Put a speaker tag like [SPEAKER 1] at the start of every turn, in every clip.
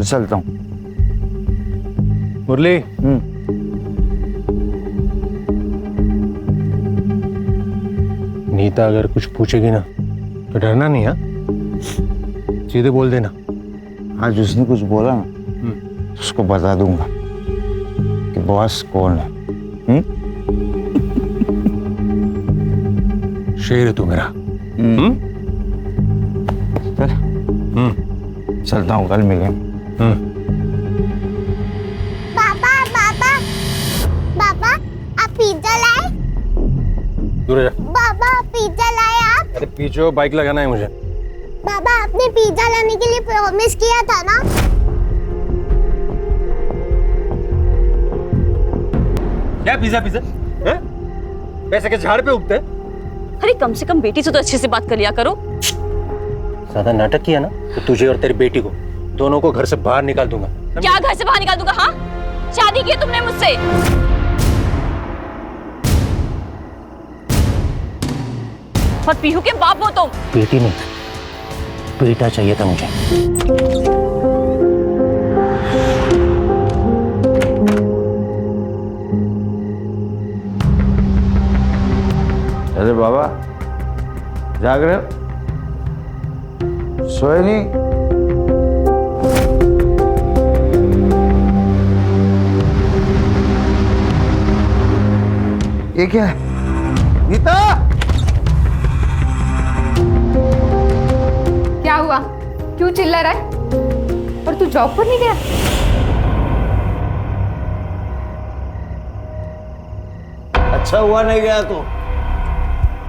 [SPEAKER 1] चलता हूँ।
[SPEAKER 2] मुरली, नीता अगर कुछ पूछेगी ना तो डरना नहीं, हाँ? सीधे बोल देना।
[SPEAKER 1] आज उसने कुछ बोला ना उसको बता दूंगा कि बॉस कौन है।
[SPEAKER 2] शेर है तू मेरा।
[SPEAKER 1] चल चलता हूँ, कल मिलेंगे।
[SPEAKER 3] पापा पापा पापा आप पिज्जा लाए?
[SPEAKER 2] दूर जा।
[SPEAKER 3] पापा पिज्जा लाए आप?
[SPEAKER 2] अरे पीछे बाइक लगाना है मुझे।
[SPEAKER 3] पापा आपने पिज्जा लाने के लिए प्रॉमिस किया था ना?
[SPEAKER 2] क्या पिज्जा पिज्जा? पैसे के झाड़ पे उगते हैं?
[SPEAKER 4] अरे कम से कम बेटी से तो अच्छे से बात कर लिया करो।
[SPEAKER 2] ज्यादा नाटक किया ना तो तुझे और तेरी बेटी को दोनों को घर से बाहर निकाल दूंगा।
[SPEAKER 4] क्या घर से बाहर निकाल दूंगा? हाँ, शादी की है तुमने मुझसे। और पीहू के बाप हो तुम।
[SPEAKER 2] बेटी नहीं, बेटा चाहिए था मुझे।
[SPEAKER 1] अरे बाबा, जाग रहे हो? सोए नहीं? ये क्या है? नीता!
[SPEAKER 5] क्या हुआ? क्यों चिल्ला रहा है? और तू जॉब पर नहीं गया?
[SPEAKER 1] अच्छा हुआ नहीं गया तो।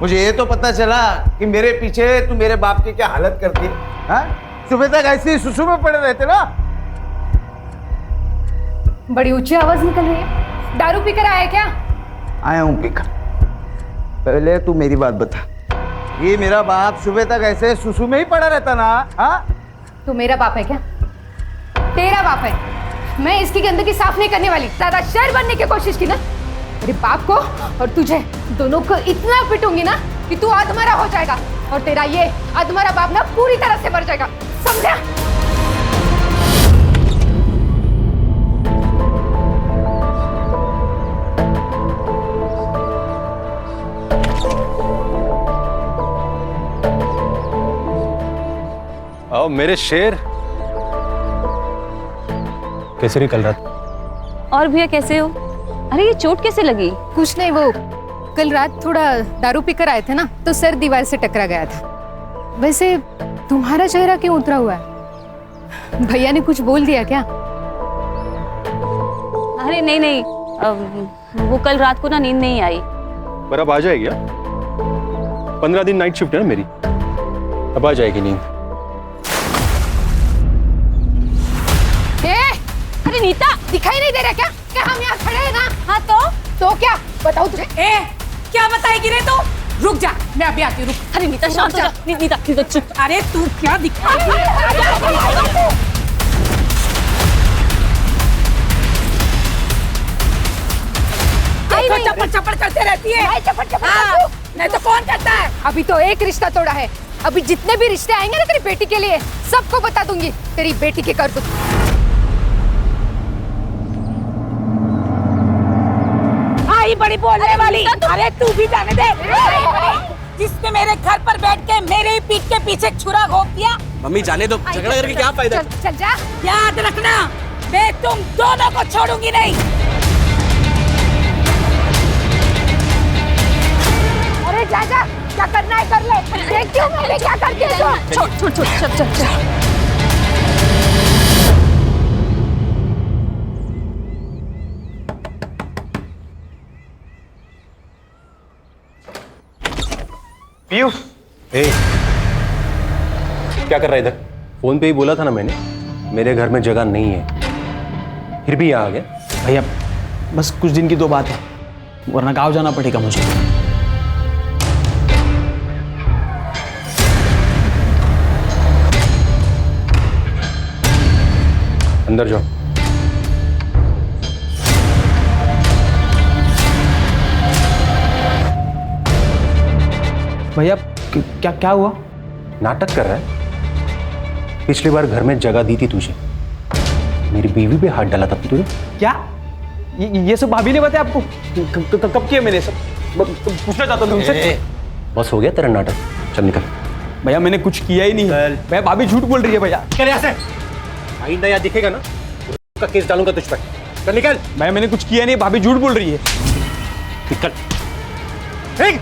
[SPEAKER 1] मुझे ये तो पता चला कि मेरे पीछे तू मेरे बाप की क्या हालत करती है। हाँ? सुबह तक ऐसे ही सुसु में पड़े रहते ना।
[SPEAKER 5] बड़ी ऊंची आवाज निकल रही है। दारू पीकर आया है क्या?
[SPEAKER 1] आया हूं पीकर। पहले तू मेरी बात बता, ये मेरा बाप सुबह तक ऐसे सुसु में ही पड़ा रहता ना? हाँ?
[SPEAKER 5] तू मेरा बाप है क्या? तेरा बाप है। मैं इसकी गंदगी साफ नहीं करने वाली। ज्यादा शेर बनने की कोशिश की ना, मेरे बाप को और तुझे दोनों को इतना पिटूंगी ना कि तू अधमरा हो जाएगा और तेरा ये अधमरा बाप ना पूरी तरह से मर जाएगा, समझा?
[SPEAKER 2] आओ मेरे शेर। कैसे निकल रहा था?
[SPEAKER 4] और भैया कैसे हो? अरे ये चोट कैसे लगी?
[SPEAKER 5] कुछ नहीं, वो कल रात थोड़ा दारू पीकर आए थे ना तो सर दीवार से टकरा गया था। वैसे तुम्हारा चेहरा क्यों उतरा हुआ है? भैया ने कुछ बोल दिया क्या?
[SPEAKER 4] अरे नहीं नहीं, वो कल रात को ना नींद नहीं आई।
[SPEAKER 2] पर अब आ जाएगी। 15 दिन नाइट शिफ्ट है ना मेरी, अब आ जाएगी नींद।
[SPEAKER 5] अरे नीता, दिखाई नहीं दे रहा क्या कि हम यहाँ खड़े हैं ना? हाँ तो क्या बताऊँ तुझे?
[SPEAKER 6] क्या बताएगी रे तू? रुक जा, मैं अभी आती हूँ। रुक।
[SPEAKER 4] अरे नीता शांत हो जा। नीता चुप।
[SPEAKER 6] अरे तू क्या दिखाएगी? चप्पड़ चप्पड़ करते रहती है। नहीं तो कौन करता है?
[SPEAKER 5] अभी तो एक रिश्ता तोड़ा है, अभी जितने भी रिश्ते आएंगे ना तेरी बेटी के लिए सबको बता दूंगी तेरी बेटी की करतूत।
[SPEAKER 6] आई बड़ी बोलने वाली। अरे तू भी जाने दे। जिसने मेरे घर पर बैठ के मेरे ही पीठ के पीछे छुरा घोंप दिया।
[SPEAKER 7] मम्मी जाने दो, झगड़ा करके क्या फायदा?
[SPEAKER 5] चल जा।
[SPEAKER 6] याद रखना, मैं तुम दोनों को छोड़ूंगी नहीं।
[SPEAKER 5] अरे जा जा, क्या करना है कर ले। देखती हूँ मैं क्या करती है।
[SPEAKER 4] छोड़ चल।
[SPEAKER 2] पीयू, क्या कर रहा है इधर? फोन पे ही बोला था ना मैंने, मेरे घर में जगह नहीं है, फिर भी यहाँ आ गया।
[SPEAKER 7] भैया बस कुछ दिन की तो बात है, वरना गाँव जाना पड़ेगा मुझे।
[SPEAKER 2] अंदर जाओ।
[SPEAKER 7] भैया क्या हुआ?
[SPEAKER 2] नाटक कर रहा है? पिछली बार घर में जगह दी थी तुझे, मेरी बीवी पे हाथ डाला था तूने?
[SPEAKER 7] क्या ये सब भाभी ने बताया आपको? कब किया मैंने सब? पूछना चाहता हूँ तुमसे।
[SPEAKER 2] बस हो गया तेरा नाटक, चल निकल।
[SPEAKER 7] भैया मैंने कुछ किया ही नहीं है भैया, भाभी झूठ बोल रही है भैया।
[SPEAKER 2] निकल यहाँ से, आइंदा यहाँ दिखेगा ना उसका केस डालूंगा तुझ पर। चल निकल।
[SPEAKER 7] भैया मैंने कुछ किया नहीं, भाभी झूठ बोल रही है।
[SPEAKER 2] निकल। ठीक।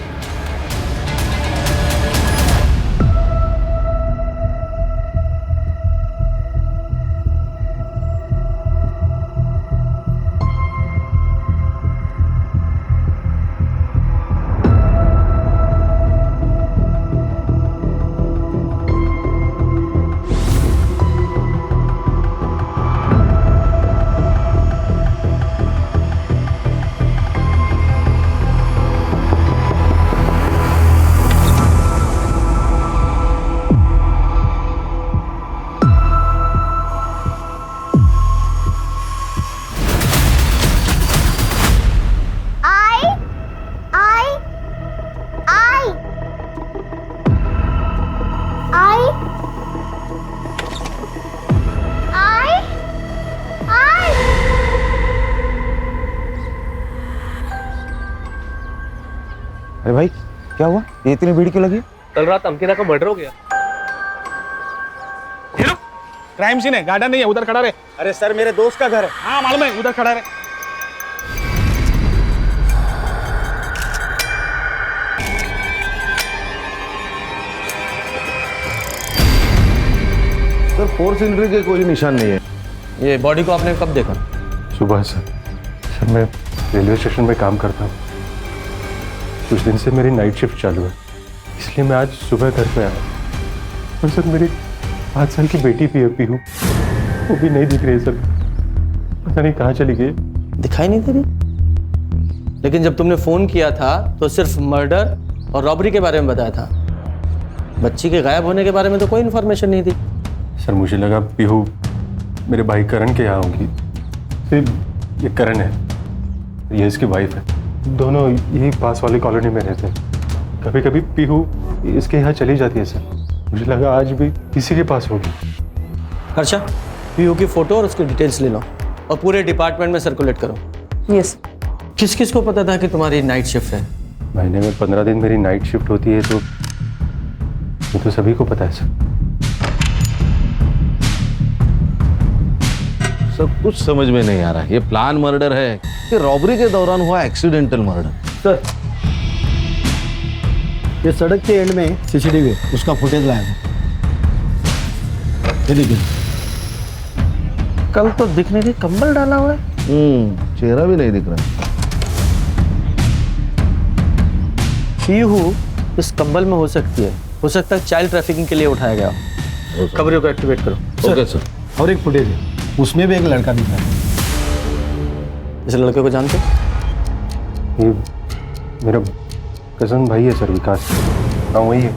[SPEAKER 1] अरे भाई क्या हुआ, ये इतनी भीड़ क्यों लगी?
[SPEAKER 2] कल रात अंकिता का मर्डर हो गया।
[SPEAKER 7] क्राइम सीन है, गार्डन नहीं है, उधर खड़ा रहे।
[SPEAKER 1] अरे सर मेरे दोस्त का घर है।
[SPEAKER 7] हाँ मालूम है, उधर खड़ा रहे।
[SPEAKER 1] सर फोर्स इंट्री के कोई निशान नहीं है।
[SPEAKER 7] ये बॉडी को आपने कब देखा?
[SPEAKER 2] सुबह सर मैं रेलवे स्टेशन में काम करता हूँ। कुछ दिन से मेरी नाइट शिफ्ट चालू है, इसलिए मैं आज सुबह घर पे आया। और सर मेरी 5 साल की बेटी भी अभी हूँ, वो भी नहीं दिख रही है सर, पता नहीं कहाँ चली गई।
[SPEAKER 7] दिखाई नहीं दे रही? लेकिन जब तुमने फोन किया था तो सिर्फ मर्डर और रॉबरी के बारे में बताया था, बच्ची के गायब होने के बारे में तो कोई इन्फॉर्मेशन नहीं थी।
[SPEAKER 2] सर मुझे लगा पीहू मेरे भाई करण के यहाँ होंगी। फिर ये करण है, ये इसकी वाइफ है, दोनों यही पास वाली कॉलोनी में रहते हैं। कभी कभी पीहू इसके यहाँ चली जाती है सर, मुझे लगा आज भी किसी के पास होगी।
[SPEAKER 7] अच्छा, पीयू की फोटो और उसकी डिटेल्स ले लो और पूरे डिपार्टमेंट में सर्कुलेट करो।
[SPEAKER 4] यस।
[SPEAKER 7] किस किस को पता था कि तुम्हारी नाइट शिफ्ट है?
[SPEAKER 2] महीने में 15 दिन मेरी नाइट शिफ्ट होती है, तो ये तो सभी को पता है सर।
[SPEAKER 8] सब कुछ समझ में नहीं आ रहा है, ये प्लान मर्डर है कि रॉबरी के दौरान हुआ एक्सीडेंटल मर्डर?
[SPEAKER 9] सर ये सड़क के एंड में सीसीटीवी है, उसका फुटेज लाया था। ये देखिए,
[SPEAKER 8] कल तो दिखने के कंबल डाला हुआ है, चेहरा भी नहीं दिख रहा।
[SPEAKER 7] पीहू इस कंबल में हो सकती है, हो सकता है चाइल्ड ट्रैफिकिंग के लिए उठाया गया। खबरों को एक्टिवेट करो।
[SPEAKER 8] Okay sir.
[SPEAKER 9] और एक फुटेज है, उसमें भी एक लड़का दिख रहा है।
[SPEAKER 7] इस लड़के को जानते?
[SPEAKER 2] ये मेरा कज़न भाई है सर, विकास। हाँ वही है।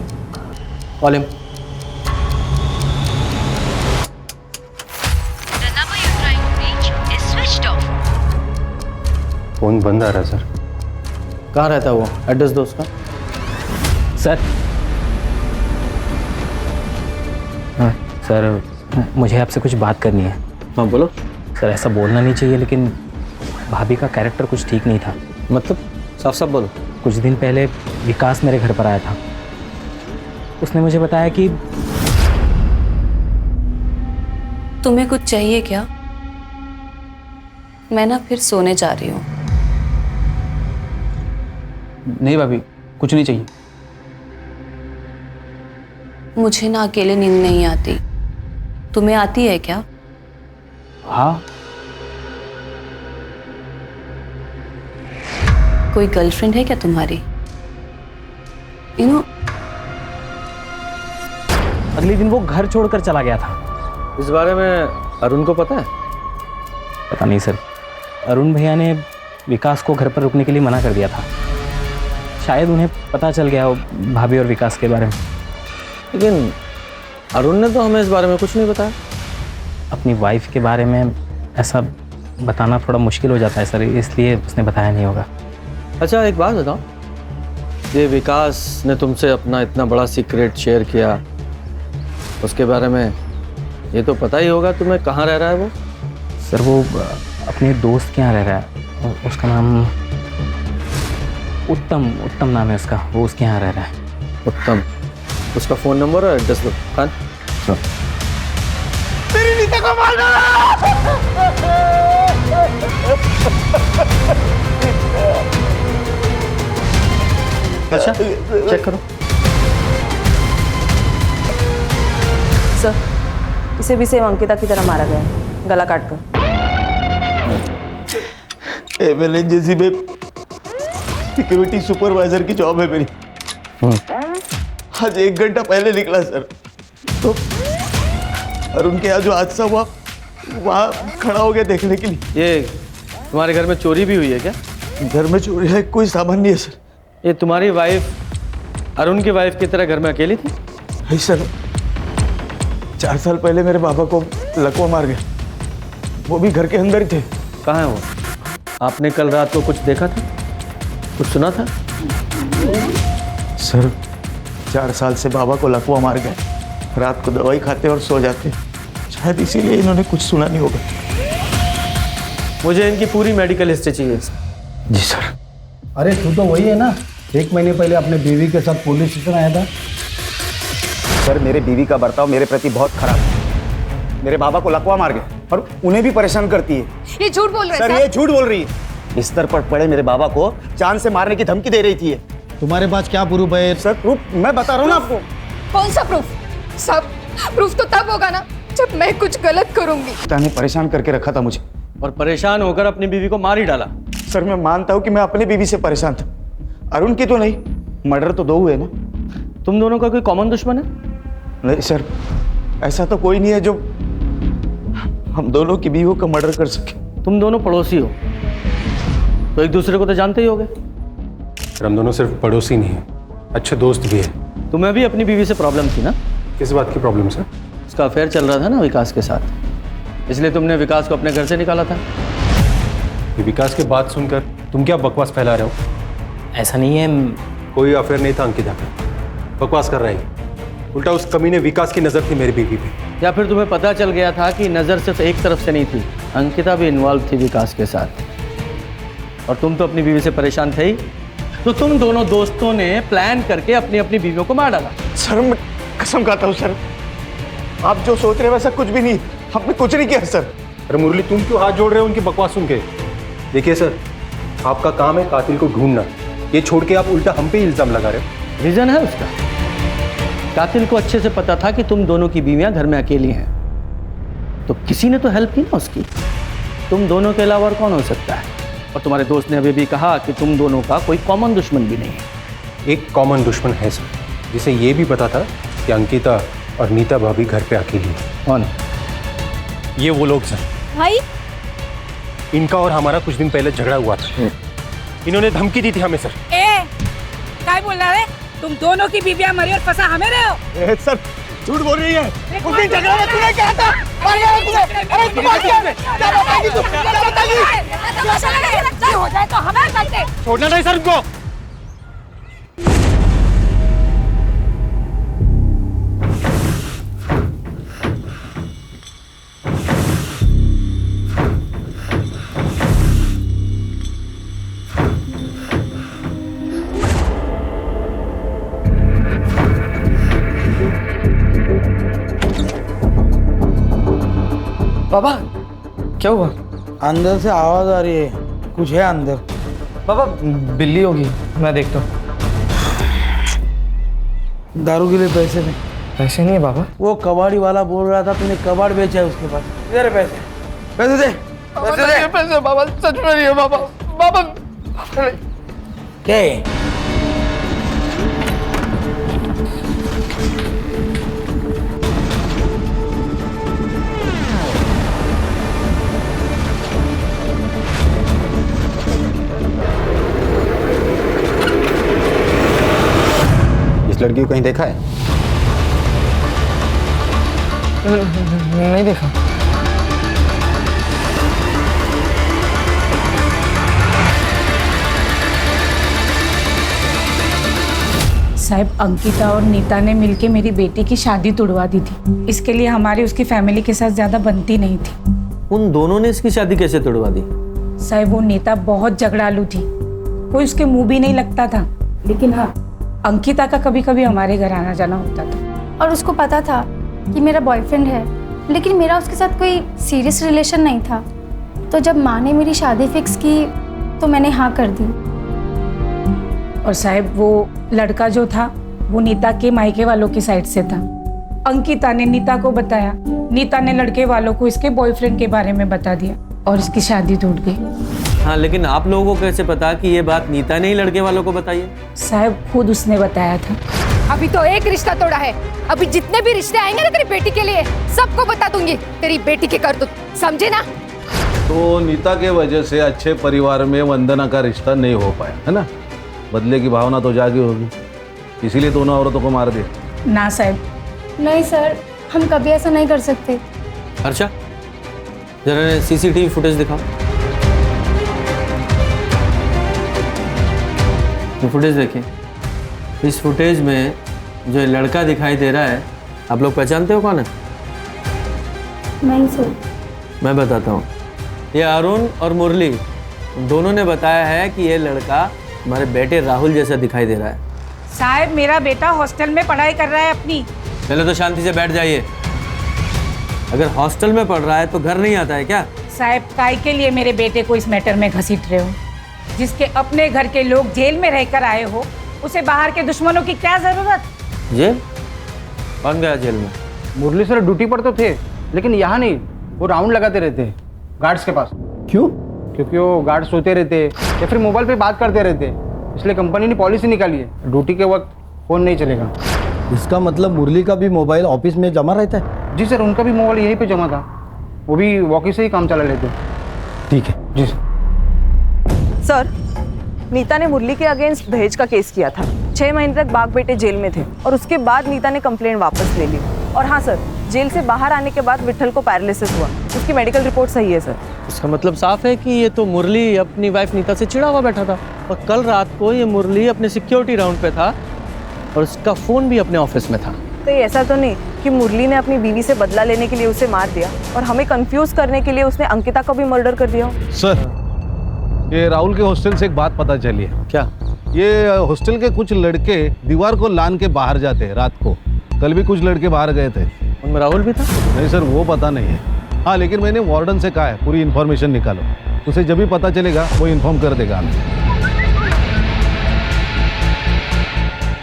[SPEAKER 7] Call him.
[SPEAKER 2] फोन बंद आ रहा है सर।
[SPEAKER 7] कहाँ रहता है वो? एड्रेस दो उसका।
[SPEAKER 10] सर हाँ सर, मुझे आपसे कुछ बात करनी है।
[SPEAKER 7] हाँ बोलो।
[SPEAKER 10] सर ऐसा बोलना नहीं चाहिए, लेकिन भाभी का कैरेक्टर कुछ ठीक नहीं था।
[SPEAKER 7] मतलब साफ साफ बोलो।
[SPEAKER 10] कुछ दिन पहले विकास मेरे घर पर आया था, उसने मुझे बताया कि
[SPEAKER 4] तुम्हें कुछ चाहिए क्या? मैं ना फिर सोने जा रही हूँ।
[SPEAKER 7] नहीं भाभी, कुछ नहीं चाहिए।
[SPEAKER 4] मुझे ना अकेले नींद नहीं आती, तुम्हें आती है क्या?
[SPEAKER 7] हाँ।
[SPEAKER 4] कोई गर्लफ्रेंड है क्या तुम्हारी? यू नो,
[SPEAKER 10] अगले दिन वो घर छोड़कर चला गया था।
[SPEAKER 7] इस बारे में अरुण को पता है?
[SPEAKER 10] पता नहीं सर, अरुण भैया ने विकास को घर पर रुकने के लिए मना कर दिया था। शायद उन्हें पता चल गया हो भाभी और विकास के बारे में।
[SPEAKER 7] लेकिन अरुण ने तो हमें इस बारे में कुछ नहीं बताया।
[SPEAKER 10] अपनी वाइफ के बारे में ऐसा बताना थोड़ा मुश्किल हो जाता है सर, इसलिए उसने बताया नहीं होगा।
[SPEAKER 7] अच्छा एक बात बताओ, ये विकास ने तुमसे अपना इतना बड़ा सीक्रेट शेयर किया, उसके बारे में ये तो पता ही होगा तुम्हें कहाँ रह रहा है वो?
[SPEAKER 10] सर वो अपने दोस्त के यहाँ रह रहा है, उसका नाम उत्तम नाम है उसका, वो उसके यहाँ रह रहा है।
[SPEAKER 7] उत्तम, उसका फ़ोन नंबर और एड्रेस दो। खान
[SPEAKER 1] मेरी नीता को मार डाला।
[SPEAKER 7] अच्छा चेक करो।
[SPEAKER 4] सर, इसे भी सेम अंकिता की तरह मारा गया है, गला काट कर।
[SPEAKER 1] एमएलएनजेसी में सिक्योरिटी सुपरवाइजर की जॉब है मेरी। आज 1 घंटा पहले निकला सर, तो अरुण के यहाँ जो हादसा हुआ वहाँ खड़ा हो गया देखने के लिए।
[SPEAKER 7] ये तुम्हारे घर में चोरी भी हुई है क्या?
[SPEAKER 1] घर में चोरी है, कोई सामान नहीं है सर।
[SPEAKER 7] ये तुम्हारी वाइफ अरुण की वाइफ की तरह घर में अकेली थी?
[SPEAKER 1] नहीं सर, 4 साल पहले मेरे बाबा को लकवा मार गया, वो भी घर के अंदर ही थे।
[SPEAKER 7] कहाँ है वो? आपने कल रात को कुछ देखा था, कुछ सुना था?
[SPEAKER 1] सर 4 साल से बाबा को लकवा मार गया, रात को दवाई खाते और सो जाते, शायद इसीलिए इन्होंने कुछ सुना नहीं होगा।
[SPEAKER 7] मुझे इनकी पूरी मेडिकल हिस्ट्री चाहिए।
[SPEAKER 1] जी सर।
[SPEAKER 9] अरे तू तो वही है ना, 1 महीने पहले अपने बीवी के साथ पुलिस स्टेशन आया था।
[SPEAKER 11] सर मेरे बीवी का बर्ताव मेरे प्रति बहुत खराब है। मेरे बाबा को लकवा मार गए और उन्हें भी परेशान करती है।
[SPEAKER 5] ये झूठ बोल रहे
[SPEAKER 11] सर
[SPEAKER 5] हैं
[SPEAKER 11] ये झूठ बोल रही है। बिस्तर पर पड़े मेरे बाबा को चांद से मारने की धमकी दे रही थी ये।
[SPEAKER 9] तुम्हारे पास क्या प्रूफ है?
[SPEAKER 11] सर प्रूफ मैं बता रहा हूँ ना आपको।
[SPEAKER 5] कौन सा प्रूफ? सब प्रूफ तो तब होगा ना जब मैं कुछ गलत करूंगी।
[SPEAKER 11] पिता ने परेशान करके रखा था मुझे
[SPEAKER 7] और परेशान होकर अपनी बीवी को मार ही डाला।
[SPEAKER 1] सर मैं मानता हूँ कि मैं अपनी बीवी से परेशान था, अरुण की तो नहीं। मर्डर तो 2 हुए ना।
[SPEAKER 7] तुम दोनों का कोई कॉमन दुश्मन है?
[SPEAKER 1] नहीं सर, ऐसा तो कोई नहीं है जो हम दोनों की बीवियों का मर्डर कर सके।
[SPEAKER 7] तुम दोनों पड़ोसी हो तो एक दूसरे को तो जानते ही होगे।
[SPEAKER 2] सर हम दोनों सिर्फ पड़ोसी नहीं हैं, अच्छे दोस्त भी हैं।
[SPEAKER 7] तुम्हें भी अपनी बीवी से प्रॉब्लम थी ना?
[SPEAKER 2] किस बात की प्रॉब्लम सर?
[SPEAKER 7] उसका अफेयर चल रहा था ना विकास के साथ, इसलिए तुमने विकास को अपने घर से निकाला था।
[SPEAKER 2] ये विकास की बात सुनकर तुम क्या बकवास फैला रहे हो?
[SPEAKER 10] ऐसा नहीं है,
[SPEAKER 2] कोई अफेयर नहीं था अंकिता का, बकवास कर रहा है। उल्टा उस कमीने विकास की नज़र थी मेरी बीवी पे।
[SPEAKER 7] या फिर तुम्हें पता चल गया था कि नज़र सिर्फ एक तरफ से नहीं थी, अंकिता भी इन्वॉल्व थी विकास के साथ, और तुम तो अपनी बीवी से परेशान थे ही, तो तुम दोनों दोस्तों ने प्लान करके अपनी अपनी बीवियों को मार डाला।
[SPEAKER 1] सर मैं कसम खाता हूँ सर, आप जो सोच रहे हैं वैसा कुछ भी नहीं, हमने कुछ नहीं किया सर।
[SPEAKER 2] अरे मुरली तुम क्यों हाथ जोड़ रहे हो उनकी बकवास सुन के? देखिए सर, आपका काम है कातिल को ढूंढना, ये छोड़ के आप उल्टा हम पे इल्जाम लगा रहे हो।
[SPEAKER 7] रीजन है उसका, कातिल को अच्छे से पता था कि तुम दोनों की बीवियां घर में अकेली हैं, तो किसी ने तो हेल्प की ना उसकी। तुम दोनों के अलावा और कौन हो सकता है? और तुम्हारे दोस्त ने अभी भी कहा कि तुम दोनों का कोई कॉमन दुश्मन भी नहीं है।
[SPEAKER 2] एक कॉमन दुश्मन है सर, जिसे ये भी पता था कि अंकिता और नीता भाभी घर पे अकेली है।
[SPEAKER 7] कौन?
[SPEAKER 2] ये वो लोग सर।
[SPEAKER 3] भाई
[SPEAKER 2] इनका और हमारा कुछ दिन पहले झगड़ा हुआ था, इन्होंने धमकी दी थी हमें सर।
[SPEAKER 6] क्या बोल रहा है? तुम दोनों की बीवियां मरी और फंसा हमें रहे हो।
[SPEAKER 1] सर झूठ बोल रही है। उस दिन झगड़ा में तूने क्या था? मार गया तुझे। अरे तू मार गया। क्या बताएगी तू? क्या बताएगी?
[SPEAKER 6] हो जाए तो हमें करते।
[SPEAKER 2] छोड़ना नहीं सर उनको।
[SPEAKER 9] पापा क्या हुआ? अंदर से आवाज आ रही है, कुछ है अंदर।
[SPEAKER 10] पापा बिल्ली होगी, मैं देखता हूँ।
[SPEAKER 9] दारू के लिए पैसे नहीं।
[SPEAKER 10] पैसे नहीं है पापा?
[SPEAKER 9] वो कबाड़ी वाला बोल रहा था तूने कबाड़ बेचा है उसके पास। इधर पैसे, पैसे दे, पैसे दे।
[SPEAKER 10] पैसे पापा सच में नहीं है पापा। पापा
[SPEAKER 9] क्या है?
[SPEAKER 11] इस लड़की को कहीं देखा है?
[SPEAKER 10] नहीं देखा।
[SPEAKER 6] साहब अंकिता और नीता ने मिलके मेरी बेटी की शादी तुड़वा दी थी। इसके लिए हमारी उसकी फैमिली के साथ ज्यादा बनती नहीं थी।
[SPEAKER 7] उन दोनों ने इसकी शादी कैसे तोड़वा दी?
[SPEAKER 6] साहब वो नीता बहुत झगड़ालू थी, कोई उसके मुंह भी नहीं लगता था। लेकिन हाँ, अंकिता का कभी कभी हमारे घर आना जाना होता था।
[SPEAKER 5] और उसको पता था कि मेरा बॉयफ्रेंड है, लेकिन मेरा उसके साथ कोई सीरियस रिलेशन नहीं था। तो जब माँ ने मेरी शादी फिक्स की तो मैंने हाँ कर दी।
[SPEAKER 6] और साहब वो लड़का जो था वो नीता के मायके वालों की साइड से था। अंकिता ने नीता को बताया, नीता ने लड़के वालों को इसके बॉयफ्रेंड के बारे में बता दिया और इसकी शादी टूट गई।
[SPEAKER 7] हाँ, लेकिन आप लोगों को कैसे पता कि ये बात नीता ने ही लड़के वालों को बताई है?
[SPEAKER 6] साहब खुद उसने बताया था।
[SPEAKER 5] अभी तो एक रिश्ता तोड़ा है, अभी जितने भी रिश्ते आएंगे ना तेरी बेटी के लिए सबको बता दूंगी तेरी बेटी के करतूत, समझे ना?
[SPEAKER 8] तो नीता के वजह से अच्छे परिवार में वंदना का रिश्ता नहीं हो पाया, है ना? बदले की भावना तो जागी होगी, इसीलिए दोनों औरतों को मार दिया।
[SPEAKER 6] ना साहब।
[SPEAKER 5] नहीं सर, हम कभी ऐसा नहीं कर सकते।
[SPEAKER 7] अर्चा, जरा सीसीटीवी फुटेज दिखाओ। ये फुटेज देखिए। इस फुटेज में जो लड़का दिखाई दे रहा है, आप लोग पहचानते हो कौन है?
[SPEAKER 5] नहीं सर।
[SPEAKER 7] मैं बताता हूँ। ये अरुण और मुरली दोनों ने बताया है कि ये लड़का हमारे बेटे राहुल जैसा दिखाई दे रहा है।
[SPEAKER 6] साहब मेरा बेटा हॉस्टल में पढ़ाई कर रहा है अपनी।
[SPEAKER 7] पहले तो शांति से बैठ जाइए। अगर हॉस्टल में पढ़ रहा है तो घर नहीं आता है क्या?
[SPEAKER 6] साहब काय के लिए मेरे बेटे को इस मैटर में घसीट रहे हो? जिसके अपने घर के लोग जेल में रहकर आए हो, उसे बाहर के दुश्मनों की क्या जरूरत?
[SPEAKER 7] जेल? कौन गया जेल में?
[SPEAKER 9] मुरली सर ड्यूटी पर तो थे, लेकिन यहाँ नहीं, वो राउंड लगाते रहते गार्ड्स के पास।
[SPEAKER 8] क्यों?
[SPEAKER 9] क्योंकि वो गार्ड सोते रहते या फिर मोबाइल पे बात करते रहते, इसलिए कंपनी ने पॉलिसी निकाली है ड्यूटी के वक्त फोन नहीं चलेगा।
[SPEAKER 8] इसका मतलब मुरली का भी मोबाइल ऑफिस में जमा रहता है?
[SPEAKER 9] जी सर, उनका भी मोबाइल यहीं पे जमा था, वो भी वॉकी से ही काम चला लेते।
[SPEAKER 8] ठीक है
[SPEAKER 9] जी सर।
[SPEAKER 4] सर, नीता ने मुरली के अगेंस्ट दहेज का केस किया था। 6 महीने तक बाप बेटे जेल में थे और उसके बाद नीता ने कंप्लेंट वापस ले ली। और हाँ सर, जेल से बाहर आने के बाद विट्ठल को पैरालिसिस हुआ, उसकी मेडिकल रिपोर्ट सही है सर।
[SPEAKER 7] इसका मतलब साफ है कि ये तो मुरली अपनी वाइफ नीता से चिढ़ा हुआ बैठा था और कल रात को ये मुरली अपने सिक्योरिटी राउंड पे था और उसका फ़ोन भी अपने ऑफिस में था।
[SPEAKER 4] तो ये ऐसा तो नहीं कि मुरली ने अपनी बीवी से बदला लेने के लिए उसे मार दिया और हमें कंफ्यूज करने के लिए उसने अंकिता को भी मर्डर कर दिया?
[SPEAKER 8] सर, ये राहुल के हॉस्टल से एक बात पता चली है।
[SPEAKER 7] क्या?
[SPEAKER 8] ये हॉस्टल के कुछ लड़के दीवार को लान के बाहर जाते हैं रात को। कल भी कुछ लड़के बाहर गए थे।
[SPEAKER 7] उनमें राहुल भी था?
[SPEAKER 8] नहीं सर, वो पता नहीं है। हाँ, लेकिन मैंने वार्डन से कहा है पूरी इन्फॉर्मेशन निकालो, उसे जब भी पता चलेगा वो इन्फॉर्म कर देगा हमें।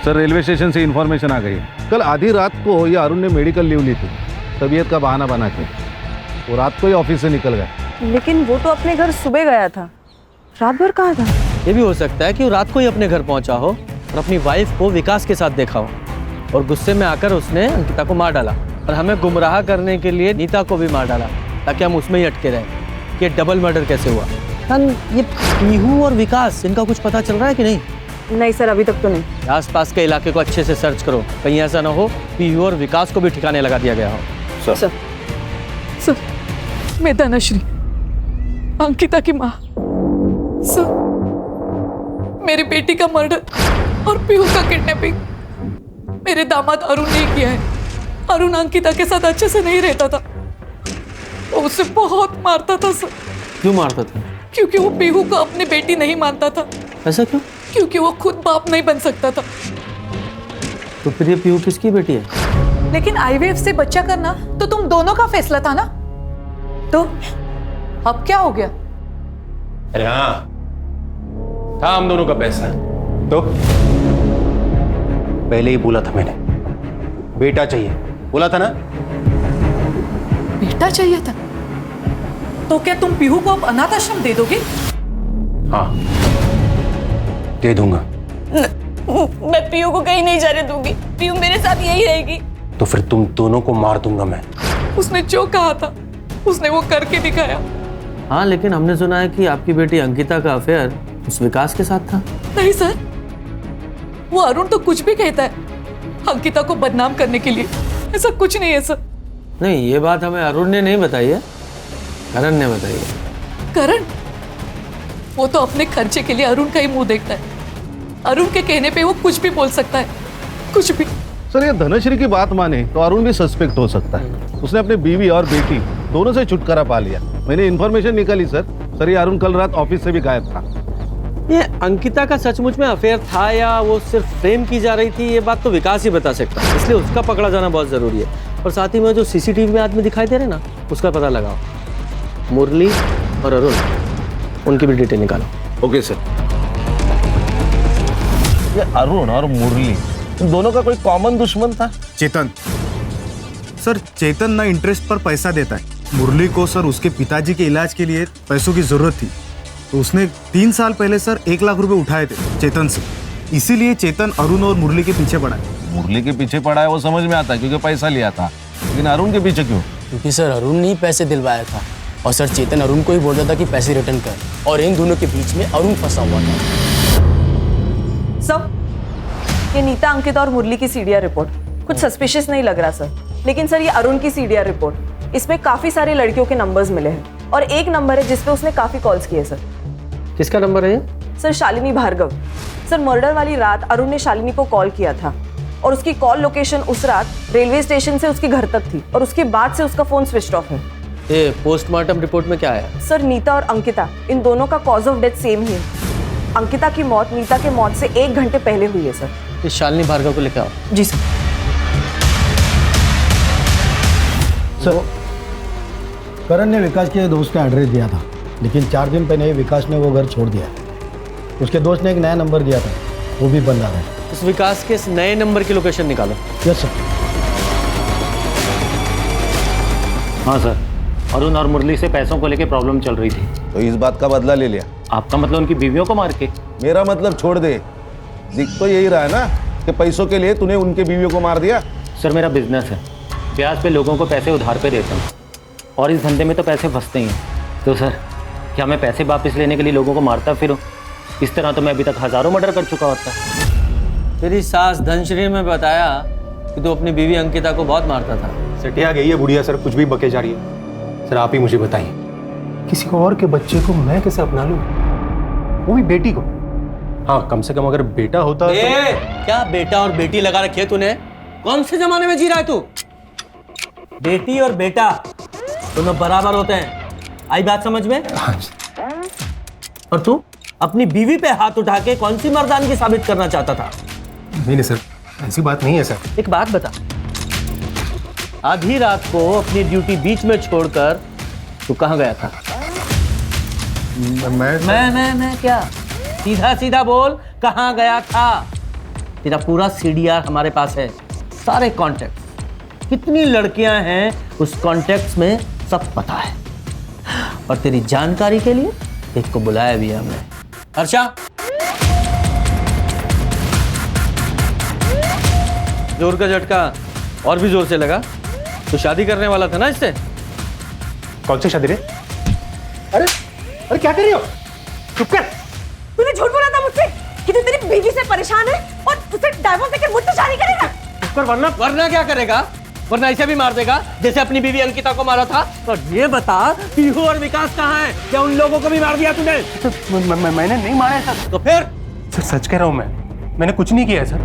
[SPEAKER 8] सर, रेलवे स्टेशन से इन्फॉर्मेशन आ गई है। कल आधी रात को ये अरुण ने मेडिकल लीव ली थी, तबीयत का बहाना बना के वो रात को ही ऑफिस से निकल गया।
[SPEAKER 4] लेकिन वो तो अपने घर सुबह गया था, रात भर कहाँ था?
[SPEAKER 7] ये भी हो सकता है कि वो रात को ही अपने घर पहुंचा हो और अपनी वाइफ को विकास के साथ देखा हो और गुस्से में आकर उसने अंकिता को मार डाला और हमें गुमराह करने के लिए नीता को भी मार डाला ताकि हम उसमें ही अटके रहें कि डबल मर्डर कैसे हुआ। ये पीहू और विकास, इनका कुछ पता चल रहा है कि नहीं?
[SPEAKER 4] नहीं सर, अभी तक तो नहीं।
[SPEAKER 7] आसपास के इलाके को अच्छे से सर्च करो, कहीं ऐसा ना हो पीहू और विकास को भी ठिकाने लगा दिया गया हो।
[SPEAKER 6] सर, मैं धनश्री, अंकिता की माँ। सर, मेरी बेटी का मर्डर और पीहू का किडनैपिंग मेरे दामाद अरुण ने किया है। अरुण अंकिता के साथ अच्छे से नहीं रहता था, वो उसे बहुत मारता था सर।
[SPEAKER 7] क्यों मारता था?
[SPEAKER 6] क्योंकि वो पीहू को अपनी बेटी नहीं मानता था।
[SPEAKER 7] ऐसा क्यों?
[SPEAKER 6] क्योंकि वो खुद बाप नहीं बन सकता था।
[SPEAKER 7] तो फिर ये पीहू किसकी बेटी है?
[SPEAKER 6] लेकिन आईवीएफ से बच्चा करना तो तुम दोनों का फैसला था ना, तो अब क्या हो गया?
[SPEAKER 2] अरे हाँ, था हम दोनों का पैसा। तो पहले ही बोला था मैंने, बेटा चाहिए, बोला था ना?
[SPEAKER 6] बेटा चाहिए था? तो क्या तुम पीहू को अब अनाथ आश्रम दे दोगे?
[SPEAKER 2] हाँ, दे दूंगा।
[SPEAKER 4] मैं पीहू को कहीं नहीं जाने दूंगी, पीहू मेरे साथ यही रहेगी।
[SPEAKER 2] तो फिर तुम दोनों को मार दूंगा मैं।
[SPEAKER 6] उसने जो कहा था उसने वो करके दिखाया।
[SPEAKER 7] हाँ, लेकिन हमने सुना है कि आपकी बेटी अंकिता का अफेयर उस विकास के साथ था।
[SPEAKER 6] नहीं सर, वो अरुण तो कुछ भी कहता है अंकिता को बदनाम करने के लिए, ऐसा कुछ नहीं है सर।
[SPEAKER 7] नहीं, ये बात हमें अरुण ने नहीं बताई है, करण ने बताई है।
[SPEAKER 6] करण? वो तो अपने खर्चे के लिए अरुण का ही मुंह देखता है। अरुण के कहने पे वो कुछ भी बोल सकता है, कुछ भी।
[SPEAKER 8] सर, ये धनश्री की बात माने तो अरुण भी सस्पेक्ट हो सकता है। उसने अपनी बीवी और बेटी दोनों से छुटकारा पा लिया। मैंने इन्फॉर्मेशन निकाली सर ये अरुण कल रात ऑफिस से भी गायब था।
[SPEAKER 7] ये अंकिता का सचमुच में अफेयर था या वो सिर्फ फ्रेम की जा रही थी, ये बात तो विकास ही बता सकता है, इसलिए उसका पकड़ा जाना बहुत जरूरी है। और साथ ही में जो सीसीटीवी में आदमी दिखाई दे रहे ना, उसका पता लगाओ। मुरली और अरुण, उनकी भी डिटेल निकालो।
[SPEAKER 8] Okay sir. ये अरुण और मुरली, इन दोनों का कोई कॉमन दुश्मन था?
[SPEAKER 11] चेतन सर, चेतन ना इंटरेस्ट पर पैसा देता है। मुरली को सर उसके पिताजी के इलाज के लिए पैसों की जरूरत थी, तो उसने 3 साल पहले सर 1 लाख रुपए उठाए थे चेतन से। इसीलिए चेतन अरुण और मुरली के पीछे पड़ा है।
[SPEAKER 8] मुरली के पीछे पड़ा है वो समझ में आता है क्योंकि पैसा लिया था, लेकिन अरुण के पीछे क्यों?
[SPEAKER 12] क्योंकि सर अरुण ने ही पैसे दिलवाया था और सर चेतन अरुण को ही बोलता था कि पैसे रिटर्न कर, और इन दोनों के बीच में अरुण फंसा हुआ था।
[SPEAKER 4] सर, ये नीता, अंकिता और मुरली की सीडीआर रिपोर्ट कुछ सस्पिशियस नहीं लग रहा सर, लेकिन सर ये अरुण की सीडीआर रिपोर्ट, इसमें काफी सारी लड़कियों के नंबर्स मिले हैं और एक नंबर है जिसपे उसने काफी कॉल्स किए सर।
[SPEAKER 7] किसका नंबर है ये?
[SPEAKER 4] Sir Shalini Bhargav. Sir murder वाली रात अरुण ने शालिनी को कॉल किया था और उसकी कॉल लोकेशन उस रात रेलवे स्टेशन से उसके घर तक थी और उसके बाद से उसका फोन स्विच ऑफ है।
[SPEAKER 7] ये पोस्टमार्टम रिपोर्ट में क्या आया?
[SPEAKER 4] सर नीता और अंकिता, इन दोनों का कॉज ऑफ डेथ सेम ही है। अंकिता की मौत नीता के मौत से 1 घंटे पहले हुई है सर।
[SPEAKER 7] ये शालिनी भार्गव को लेकर आओ।
[SPEAKER 4] जी सर।
[SPEAKER 13] सर, करण ने विकास के दोस्त का एड्रेस दिया था, लेकिन 4 दिन पहले विकास ने वो घर छोड़ दिया। उसके दोस्त ने एक नया नंबर दिया था, वो भी बंद आ रहा है।
[SPEAKER 7] उस विकास के इस नए नंबर की लोकेशन निकालो।
[SPEAKER 13] Yes sir.
[SPEAKER 10] हाँ सर, अरुण और मुरली से पैसों को लेकर प्रॉब्लम चल रही थी।
[SPEAKER 8] तो इस बात का बदला ले लिया?
[SPEAKER 10] आपका मतलब उनकी बीवियों को मार के?
[SPEAKER 8] मेरा मतलब छोड़ दे। दिख तो यही रहा है ना कि पैसों के लिए तूने उनके बीवियों को मार दिया।
[SPEAKER 10] सर मेरा बिजनेस है, ब्याज पे लोगों को पैसे उधार पे देता हूँ और इस धंधे में तो पैसे फंसते ही हैं। तो सर क्या मैं पैसे वापस लेने के लिए लोगों को मारता फिरूं? इस तरह तो मैं अभी तक हज़ारों मर्डर कर चुका होता।
[SPEAKER 7] तेरी सास धनश्री में बताया कि तू अपनी बीवी अंकिता को बहुत मारता था।
[SPEAKER 2] सटिया गई है बुढ़िया सर, कुछ भी बके जा रही है। सर आप ही मुझे बताइए, किसी को और के बच्चे को मैं कैसे अपना लूं, वो भी बेटी को? हाँ, कम से कम अगर बेटा होता तो...
[SPEAKER 7] क्या बेटा और बेटी लगा रखी है तूने? कौन से जमाने में जी रहा है तू? बेटी और बेटा दोनों बराबर होते हैं, आई बात समझ में? और तू अपनी बीवी पे हाथ उठा के कौन सी मर्दानगी साबित करना चाहता था?
[SPEAKER 2] नहीं सर, ऐसी बात नहीं है सर।
[SPEAKER 7] एक बात बता, आधी रात को अपनी ड्यूटी बीच में छोड़कर तू कहाँ गया था? मैं क्या? सीधा सीधा बोल, कहाँ गया था? तेरा पूरा सीडीआर हमारे पास है, सारे कॉन्टेक्ट, कितनी लड़कियां हैं उस कॉन्टेक्ट्स में सब पता है। और तेरी जानकारी के लिए एक को बुलाया भी है हमने। हर्षा, जोर का झटका और भी जोर से लगा। तो शादी करने वाला था ना इससे?
[SPEAKER 2] कौन सी शादी रे? अरे क्या कर रही हो? चुप कर।
[SPEAKER 4] तूने झूठ बोला था मुझसे कि तू तेरी बीवी से परेशान है और उसे डाइवोर्स देकर मुझसे शादी करेगा।
[SPEAKER 2] चुप कर,
[SPEAKER 7] वरना क्या करेगा? वरना ऐसे भी मार देगा जैसे अपनी बीवी अंकिता को मारा था। और ये बता, पीहू और विकास कहाँ हैं? क्या उन लोगों को भी मार दिया तूने?
[SPEAKER 2] मैंने नहीं मारा है सर।
[SPEAKER 7] तो फिर?
[SPEAKER 2] सर सच कह रहा हूँ, मैंने कुछ नहीं किया है सर।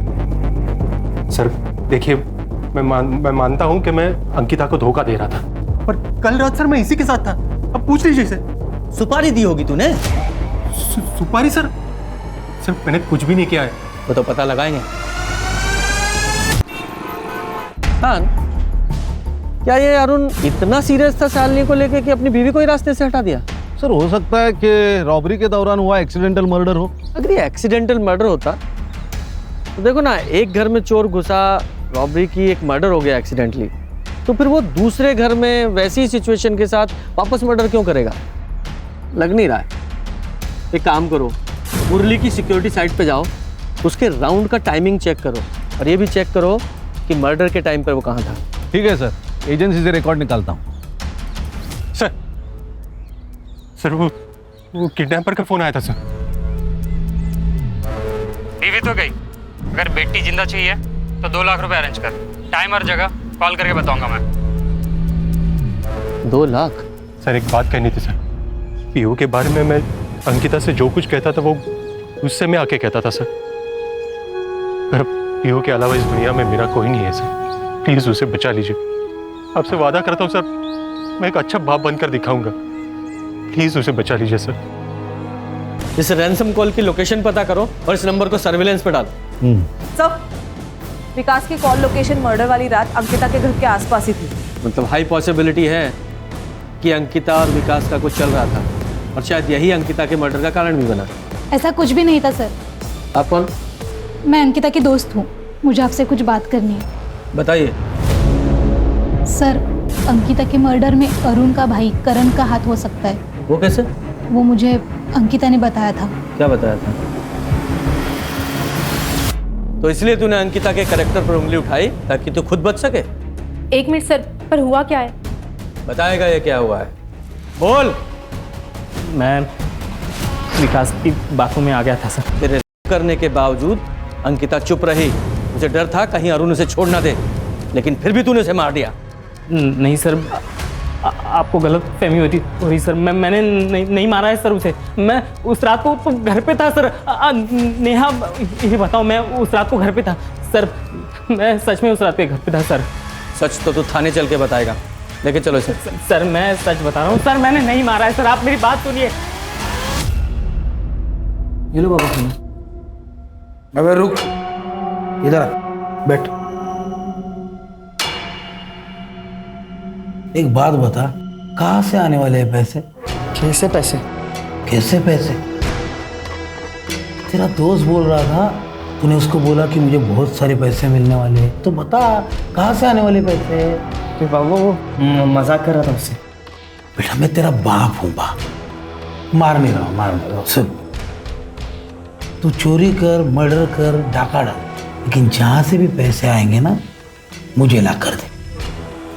[SPEAKER 2] सर देखिए, मैं मानता हूँ कि मैं अंकिता को धोखा दे रहा था, पर कल रात सर मैं इसी के साथ था। अब पूछ लीजिए इसे।
[SPEAKER 7] सुपारी दी होगी तूने?
[SPEAKER 2] सुपारी? सर मैंने कुछ भी नहीं किया है।
[SPEAKER 7] वो तो पता लगाएंगे। हाँ, क्या ये अरुण इतना सीरियस था शालिनी को लेके कि अपनी बीवी को ही रास्ते से हटा दिया?
[SPEAKER 8] सर हो सकता है कि रॉबरी के दौरान हुआ एक्सीडेंटल मर्डर हो।
[SPEAKER 7] अगर ये एक्सीडेंटल मर्डर होता तो देखो ना, एक घर में चोर घुसा, रॉबरी की, एक मर्डर हो गया एक्सीडेंटली, तो फिर वो दूसरे घर में वैसी सिचुएशन के साथ वापस मर्डर क्यों करेगा? लग नहीं रहा है। एक काम करो, मुरली की सिक्योरिटी साइट पे जाओ, उसके राउंड का टाइमिंग चेक करो और ये भी चेक करो कि मर्डर के टाइम पर वो कहाँ था।
[SPEAKER 8] ठीक है सर, एजेंसी से रिकॉर्ड निकालता हूँ।
[SPEAKER 2] सर वो किडनैपर का फोन आया था सर।
[SPEAKER 9] बीवी तो गई, अगर बेटी जिंदा चाहिए तो 2 लाख रुपए अरेंज कर। टाइम और जगह कॉल करके बताऊंगा मैं।
[SPEAKER 7] 2 लाख?
[SPEAKER 2] सर एक बात कहनी थी सर। पीयू के बारे में मैं अंकिता से जो कुछ कहता था वो उससे मैं आके कहता था सर। पर पीयू के अलावा इस दुनिया में मेरा कोई नहीं है सर। प्लीज उसे बचा लीजिए, आपसे वादा करता हूँ सर। मैं एक अच्छा बाप बनकर दिखाऊंगा। प्लीज उसे बचा लीजिए सर।
[SPEAKER 7] इस रैंसम कॉल की लोकेशन पता करो और इस नंबर को सर्विलेंस पे डालो।
[SPEAKER 4] सर, विकास की कॉल लोकेशन मर्डर वाली रात अंकिता के घर के आसपास ही थी।
[SPEAKER 7] मतलब हाई पॉसिबिलिटी है कि अंकिता और विकास का कुछ चल रहा था और शायद यही अंकिता के मर्डर का कारण भी बना।
[SPEAKER 5] ऐसा कुछ भी नहीं था सर।
[SPEAKER 7] आप कौन?
[SPEAKER 5] मैं अंकिता की दोस्त हूँ, मुझे आपसे कुछ बात करनी है।
[SPEAKER 7] बताइए।
[SPEAKER 5] सर, अंकिता के मर्डर में अरुण का भाई करण का हाथ हो सकता है।
[SPEAKER 7] वो कैसे?
[SPEAKER 5] वो मुझे अंकिता ने बताया था।
[SPEAKER 7] क्या बताया था? तो इसलिए तूने अंकिता के कैरेक्टर पर उंगली उठाई ताकि तू खुद बच सके?
[SPEAKER 4] 1 मिनट सर, पर हुआ क्या है?
[SPEAKER 7] बताएगा ये क्या हुआ है? बोल।
[SPEAKER 10] मैं विकास की बातों में आ गया था सर।
[SPEAKER 7] तेरे करने के बावजूद अंकिता चुप रही। मुझे डर था कहीं अरुण उसे छोड़ ना दे, लेकिन फिर भी तूने उसे मार दिया।
[SPEAKER 10] नहीं सर, आपको गलत फहमी होती हो रही सर। मैंने नहीं मारा है सर उसे। मैं उस रात को तो घर पे था सर। नेहा, ये बताओ, मैं उस रात को घर पे था सर। मैं सच में उस रात पे घर पे था सर।
[SPEAKER 7] सच तो तू थाने चल के बताएगा, लेकिन चलो इसे।
[SPEAKER 10] सर मैं सच बता रहा हूँ सर, मैंने नहीं मारा है सर। आप मेरी बात सुनिए।
[SPEAKER 12] ये लो बाबा सुनो।
[SPEAKER 13] अबे रुक, इधर आ, बैठ। एक बात बता, कहाँ से आने वाले हैं पैसे?
[SPEAKER 12] कैसे पैसे?
[SPEAKER 13] कैसे पैसे? तेरा दोस्त बोल रहा था, तूने उसको बोला कि मुझे बहुत सारे पैसे मिलने वाले हैं, तो बता कहाँ से आने वाले पैसे?
[SPEAKER 12] तो बाबा वो मजाक कर रहा था उससे।
[SPEAKER 13] बेटा मैं तेरा बाप हूँ बाप, मार नहीं रहा हूँ। सुन, तू चोरी कर, मर्डर कर, डाका डाल, लेकिन जहाँ से भी पैसे आएंगे ना, मुझे ला कर दे,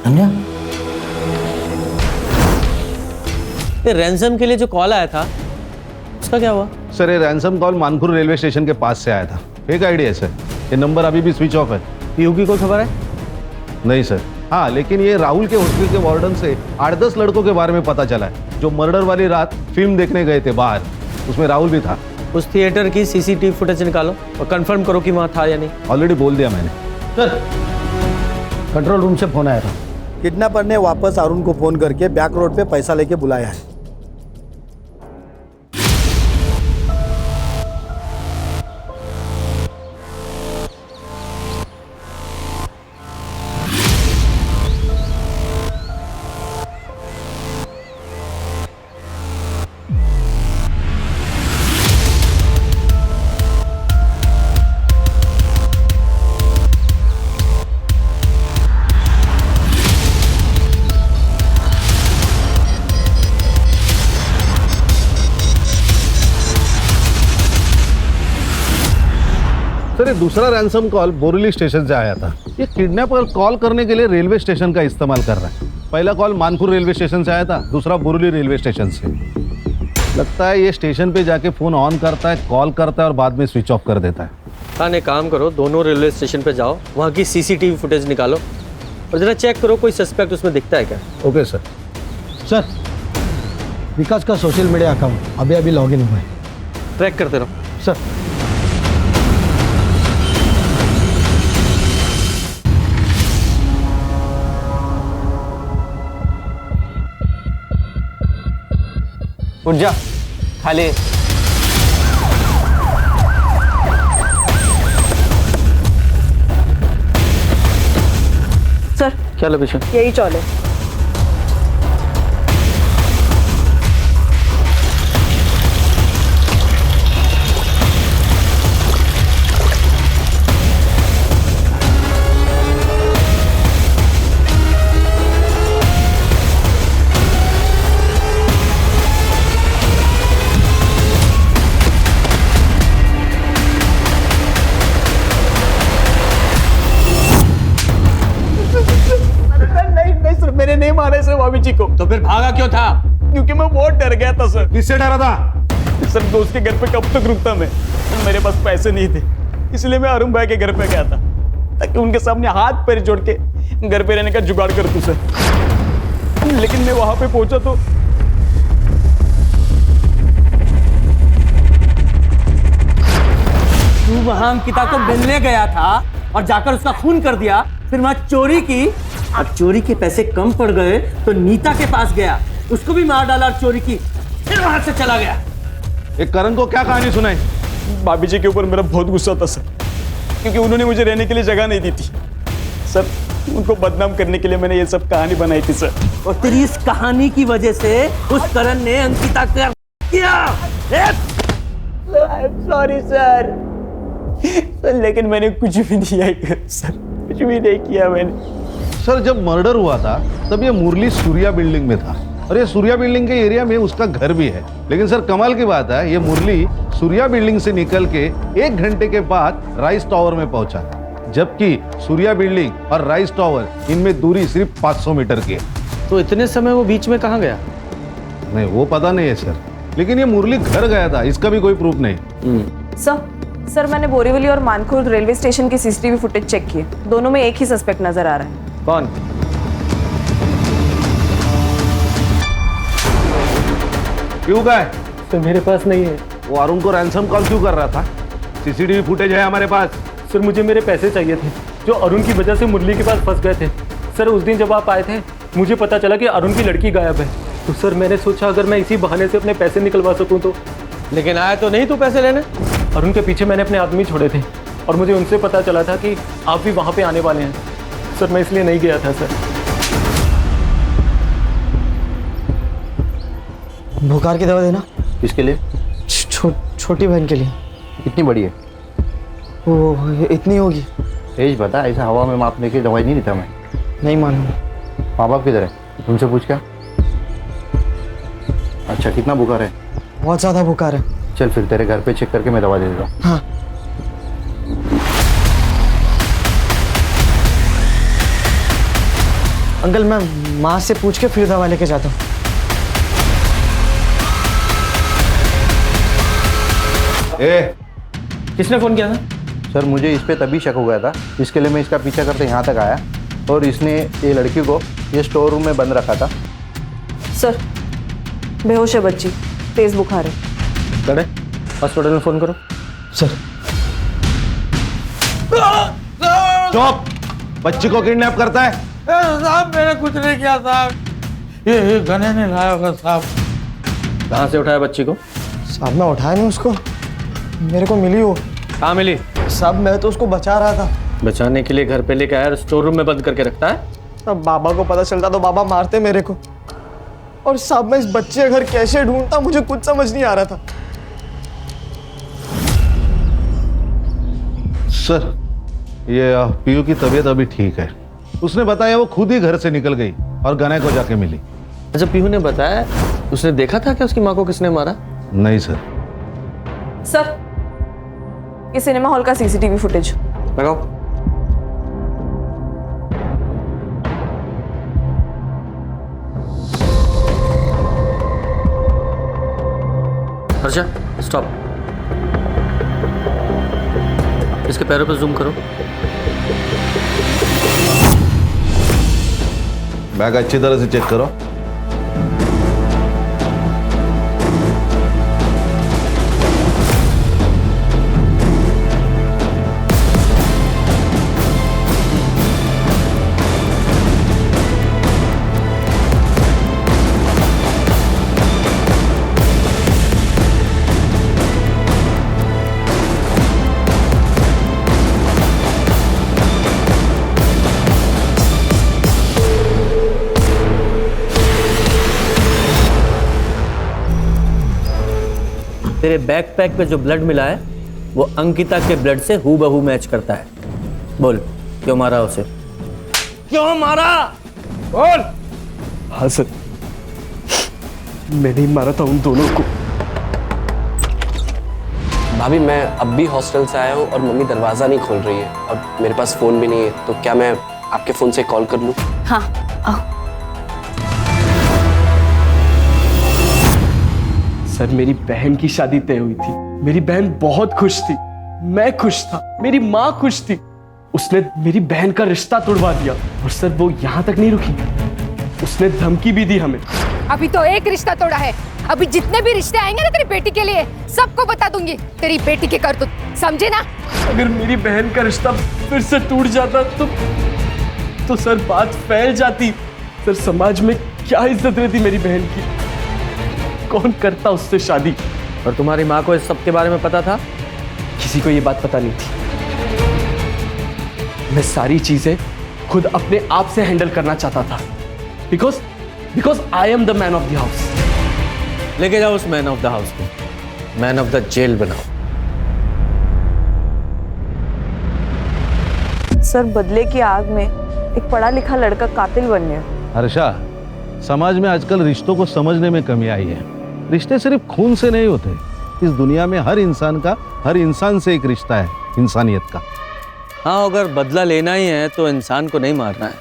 [SPEAKER 13] समझा?
[SPEAKER 7] ये रैंसम के लिए जो कॉल आया था उसका क्या हुआ?
[SPEAKER 8] सर ये ransom call Manpur railway station के पास से आया था। फेक आईडी है सर, ये नंबर अभी भी स्विच ऑफ है।
[SPEAKER 7] पीयू की कोई खबर है?
[SPEAKER 8] नहीं सर। हाँ, लेकिन ये राहुल के हॉस्टल के वार्डन से 8-10 लड़कों के बारे में पता चला है जो मर्डर वाली रात फिल्म देखने गए थे बाहर। उसमें राहुल भी था।
[SPEAKER 7] उस थिएटर की सीसीटीवी फुटेज निकालो और कंफर्म करो कि वहाँ था या नहीं।
[SPEAKER 8] ऑलरेडी बोल दिया मैंने।
[SPEAKER 13] सर, कंट्रोल रूम से फोन आया था। किडनैपर ने वापस अरुण को फोन करके बैक रोड पे पैसा लेके बुलाया है।
[SPEAKER 8] सर ये दूसरा रैंसम कॉल बोरीली स्टेशन से आया था। ये किडनैपर कॉल करने के लिए रेलवे स्टेशन का इस्तेमाल कर रहा है। पहला कॉल मानपुर रेलवे स्टेशन से आया था, दूसरा बोरीली रेलवे स्टेशन से। लगता है ये स्टेशन पे जाके फोन ऑन करता है, कॉल करता है और बाद में स्विच ऑफ कर देता है।
[SPEAKER 7] थाने काम करो, दोनों रेलवे स्टेशन पे जाओ, वहाँ की सीसीटीवी फुटेज निकालो और जरा चेक करो कोई सस्पेक्ट उसमें दिखता है क्या।
[SPEAKER 8] Okay sir.
[SPEAKER 13] सर, विकास का सोशल मीडिया अकाउंट अभी अभी लॉगिन हुआ है,
[SPEAKER 7] ट्रैक करते रहो।
[SPEAKER 13] सर।
[SPEAKER 10] उठ जा, खाली।
[SPEAKER 4] सर,
[SPEAKER 7] क्या लोकेशन?
[SPEAKER 4] यही चौले।
[SPEAKER 9] मैंने नहीं मारा सर वामी जी को।
[SPEAKER 7] तो फिर भागा क्यों था?
[SPEAKER 9] क्योंकि मैं बहुत डर गया था सर।
[SPEAKER 8] किससे डरा था?
[SPEAKER 9] सर दोस्त के घर पे कब तक रुकता मैं? मेरे पास पैसे नहीं थे, इसलिए मैं अरुण भाई के घर पे गया था ताकि उनके सामने हाथ पैर जोड़ के घर पे रहने का जुगाड़ कर दूं सर। लेकिन मैं वहां पे पहुंचा तो
[SPEAKER 7] तू वहां अंकिता को मिलने गया था और जाकर उसका खून कर दिया, फिर वहां चोरी की अब चोरी के पैसे कम पड़ गए तो नीता के पास गया, उसको भी मार डाला और चोरी की, फिर वहां से चला गया।
[SPEAKER 8] एक करण को क्या कहानी सुनाई?
[SPEAKER 9] भाभी जी के ऊपर मेरा बहुत गुस्सा था सर, क्योंकि उन्होंने मुझे रहने के लिए जगह नहीं दी थी सर। उनको बदनाम करने के लिए मैंने ये सब कहानी बनाई थी सर।
[SPEAKER 7] और तेरी इस कहानी की वजह से उस करण ने अंकिता को किया।
[SPEAKER 9] सॉरी सर, लेकिन मैंने कुछ भी नहीं किया सर, कुछ भी नहीं किया मैंने।
[SPEAKER 8] सर जब मर्डर हुआ था तब ये मुरली सूर्या बिल्डिंग में था और ये सूर्या बिल्डिंग के एरिया में उसका घर भी है। लेकिन सर कमाल की बात है, ये मुरली सूर्या बिल्डिंग से निकल के 1 घंटे के बाद राइस टावर में पहुंचा, जबकि सूर्या बिल्डिंग और राइस टावर इनमें दूरी सिर्फ 500 मीटर की है।
[SPEAKER 7] तो इतने समय वो बीच में कहाँ गया?
[SPEAKER 8] नहीं वो पता नहीं है सर, लेकिन ये मुरली घर गया था, इसका भी कोई प्रूफ नहीं।
[SPEAKER 4] सर मैंने बोरीवली और मानखुर्द रेलवे स्टेशन की सीसीटीवी फुटेज चेक किए, दोनों में एक ही सस्पेक्ट नजर आ रहा है।
[SPEAKER 7] कौन?
[SPEAKER 8] क्यों का है?
[SPEAKER 10] तो मेरे पास नहीं है।
[SPEAKER 8] वो अरुण को रैंसम कॉल क्यों कर रहा था? सीसीटीवी फुटेज है हमारे पास।
[SPEAKER 10] सर मुझे मेरे पैसे चाहिए थे जो अरुण की वजह से मुरली के पास फंस गए थे। सर उस दिन जब आप आए थे मुझे पता चला कि अरुण की लड़की गायब है, तो सर मैंने सोचा अगर मैं इसी बहाने से अपने पैसे निकलवा सकूं तो।
[SPEAKER 7] लेकिन आया तो नहीं तू पैसे लेने?
[SPEAKER 10] अरुण के पीछे मैंने अपने आदमी छोड़े थे और मुझे उनसे पता चला था कि आप भी वहाँ पे आने वाले हैं। सर मैं इसलिए नहीं गया था सर।
[SPEAKER 12] बुखार की दवा देना।
[SPEAKER 14] किसके लिए?
[SPEAKER 12] छोटी बहन के लिए।
[SPEAKER 14] कितनी बड़ी है?
[SPEAKER 12] वो इतनी होगी।
[SPEAKER 14] तेज बता, ऐसा हवा में मापने की दवाई नहीं देता मैं।
[SPEAKER 12] नहीं मालूम।
[SPEAKER 14] माँ बाप किधर है? तुमसे पूछ क्या? अच्छा कितना बुखार है?
[SPEAKER 12] बहुत ज़्यादा बुखार है।
[SPEAKER 14] चल फिर तेरे घर पे चेक करके मैं दवा दे देता हूँ।
[SPEAKER 12] हाँ। अंकल मैं माँ से पूछ के फिर दवा लेके जाता हूँ।
[SPEAKER 7] किसने फोन किया था?
[SPEAKER 14] सर मुझे इस पे तभी शक हो गया था, इसके लिए मैं इसका पीछा करते यहाँ तक आया और इसने ये लड़की को ये स्टोर रूम में बंद रखा था।
[SPEAKER 4] सर बेहोश है बच्ची, तेज बुखार है।
[SPEAKER 7] करे हॉस्पिटल में फोन करो।
[SPEAKER 12] सर
[SPEAKER 8] चुप! बच्ची को किडनैप करता है?
[SPEAKER 1] साहब मैंने कुछ नहीं किया साहब, ये गने ने लाया होगा साहब।
[SPEAKER 7] कहाँ से उठाया बच्ची को?
[SPEAKER 12] साहब मैं उठाया नहीं उसको, मेरे को मिली वो।
[SPEAKER 7] कहाँ मिली?
[SPEAKER 12] साहब मैं तो उसको बचा रहा था।
[SPEAKER 7] बचाने के लिए घर पे लेके आया और स्टोर रूम में बंद करके रखता है?
[SPEAKER 12] अब बाबा को पता चलता तो बाबा मारते मेरे को। और साहब मैं इस बच्चे का घर कैसे ढूंढता मुझे कुछ समझ नहीं आ रहा था।
[SPEAKER 8] सर ये पीयू की तबीयत अभी ठीक है, उसने बताया वो खुद ही घर से निकल गई और गने को जाके मिली।
[SPEAKER 7] अच्छा पीहू ने बताया, उसने देखा था कि उसकी माँ को किसने मारा?
[SPEAKER 8] नहीं सर।
[SPEAKER 4] सर ये सिनेमा हॉल का सीसीटीवी फुटेज
[SPEAKER 7] लगाओ। हर्षा स्टॉप। इसके पैरों पर जूम करो।
[SPEAKER 8] बैग अच्छी तरह से चेक करो।
[SPEAKER 7] तेरे बैकपैक पे जो ब्लड मिला है वो अंकिता के ब्लड से हूबहू मैच करता है। बोल क्यों मारा उसे? क्यों मारा? बोल।
[SPEAKER 2] हाँ सर, मैंने ही मारा था उन दोनों को।
[SPEAKER 12] भाभी मैं अब भी हॉस्टल से आया हूँ और मम्मी दरवाज़ा नहीं खोल रही है और मेरे पास फ़ोन भी नहीं है, तो क्या मैं आपके फ़ोन से कॉल कर लूँ?
[SPEAKER 5] हाँ आओ।
[SPEAKER 2] सर मेरी बहन की शादी तय हुई थी, मेरी बहन बहुत खुश थी, मैं खुश था, मेरी माँ खुश थी। उसने मेरी बहन का रिश्ता तोड़वा दिया और सर वो यहाँ तक नहीं रुकी, उसने धमकी भी दी हमें।
[SPEAKER 5] अभी तो एक रिश्ता तोड़ा है, अभी जितने भी रिश्ते आएंगे ना तेरी बेटी के लिए सबको बता दूंगी तेरी बेटी के करतूत, समझे ना?
[SPEAKER 2] अगर मेरी बहन का रिश्ता फिर से टूट जाता
[SPEAKER 9] तो सर बात फैल जाती। सर समाज में क्या इज्जत रहती मेरी बहन की, कौन करता उससे शादी।
[SPEAKER 7] और तुम्हारी माँ को इस सब के बारे में पता था?
[SPEAKER 9] किसी को ये बात पता नहीं थी। मैं सारी चीजें खुद अपने आप से हैंडल करना चाहता था, because I am the man of the house.
[SPEAKER 7] लेके जाओ उस मैन ऑफ द हाउस को, मैन ऑफ द जेल बनाओ।
[SPEAKER 4] सर बदले की आग में एक पढ़ा लिखा लड़का कातिल बन गया।
[SPEAKER 8] हर्षा, समाज में आजकल रिश्तों को समझने में कमी आई है। रिश्ते सिर्फ खून से नहीं होते। इस दुनिया में हर इंसान से एक रिश्ता है, इंसानियत का।
[SPEAKER 7] हाँ, अगर बदला लेना ही है तो इंसान को नहीं मारना है।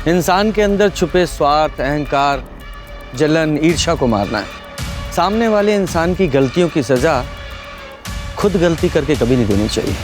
[SPEAKER 7] इंसान के अंदर छुपे स्वार्थ, अहंकार, जलन, ईर्ष्या को मारना है। सामने वाले इंसान की गलतियों की सजा खुद गलती करके कभी नहीं देनी चाहिए।